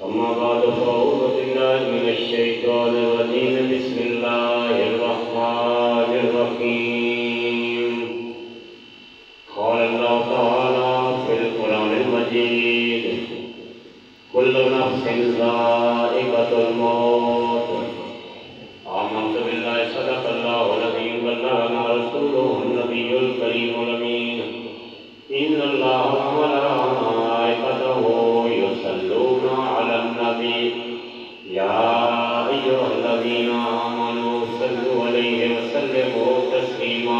أما بعد فأعوذ بالله من الشيطان الرجيم بسم الله الرحمن الرحيم قال الله تعالى في القرآن المجيد كل نفس ذائقة الموت آمنت بالله صدق الله العظيم بلغنا رسوله النبي الكريم الأمين إن الله وملائكته يصلون على النبي يا أيها الذين آمنوا صلوا عليه وسلموا تسليما